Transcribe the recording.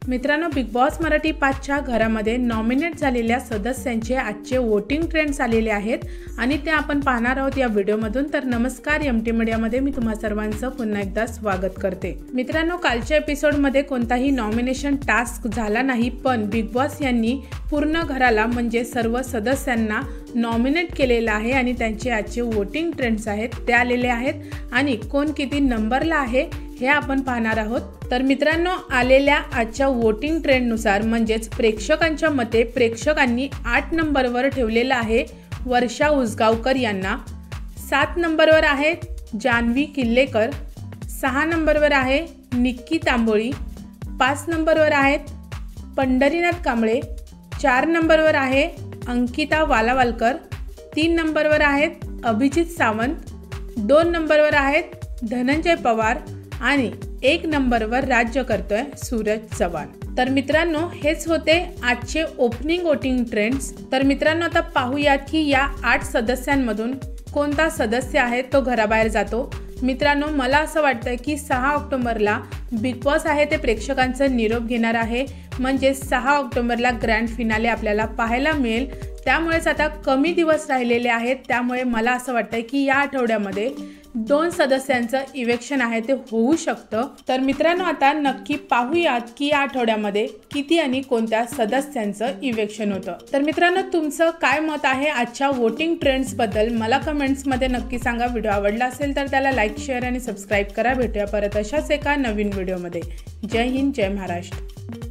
मित्रांनो, big boss Marathi 5च्या घरामध्ये nominate झालेल्या सदस्यांचे आजचे वोटिंग ट्रेंड्स आलेले आहेत आणि ते आपण पाहणार आहोत या व्हिडिओमधून। तर नमस्कार, एमटी मीडियामध्ये मी तुम्हा सर्वांचं पुन्हा एकदा स्वागत करते। मित्रांनो, कालच्या एपिसोडमध्ये कोणताही नॉमिनेशन टास्क झाला नाही, पण बिग बॉस यांनी पूर्ण घराला म्हणजे सर्व सदस्यांना नॉमिनेट केलेलं आहे आणि त्यांचे आजचे वोटिंग ट्रेंड्स आहेत ते आलेले आहेत आणि कोण किती नंबरला आहे हे आपण पाहणार आहोत। तर मित्रांनो, आलेल्या आजच्या वोटिंग ट्रेंडनुसार म्हणजेच प्रेक्षकांच्या मते प्रेक्षकांनी 8 नंबरवर ठेवलेलं आहे वर्षा उसगावकर यांना, 7 नंबरवर आहे जान्हवी किल्लेकर, 6 नंबरवर आहे निक्की तांबोळी, 5 नंबरवर आहेत पंढरीनाथ कांबळे, 4 नंबरवर आहे अंकिता वालावालकर, 3 नंबरवर आहेत अभिजित सावंत, 2 नंबरवर आहेत धनंजय पवार आणि 1 नंबरवर राज्य करतोय सूरज चव्हाण। तर मित्रांनो, हेच होते आजचे ओपनिंग वोटिंग ट्रेंड्स। तर मित्रांनो, आता पाहूयात की या 8 सदस्यांमधून कोणता सदस्य आहे तो घराबाहेर जातो। मित्रांनो, मला असं वाटतं की 6 ऑक्टोबरला बिग बॉस आहे ते प्रेक्षकांचा निरोप घेणार आहे, म्हणजे 6 ऑक्टोबरला ग्रँड फिनाले आपल्याला पाहायला मिळेल। त्यामुळेच आता कमी दिवस राहिलेले आहेत, त्यामुळे मला असं वाटतं की या आठवड्यामध्ये 2 सदस्यांचं इलेक्शन आहे ते होऊ शकतं। तर मित्रांनो, आता नक्की पाहूयात की या आठवड्यामध्ये किती आणि कोणत्या सदस्यांचं इलेक्शन होतं। तर मित्रांनो, तुमचं काय मत आहे आजच्या वोटिंग ट्रेंड्सबद्दल मला कमेंट्समध्ये नक्की सांगा। व्हिडिओ आवडला असेल तर त्याला लाईक, शेअर आणि सबस्क्राईब करा। भेटूया परत अशाच एका नवीन व्हिडिओमध्ये। जय हिंद, जय महाराष्ट्र।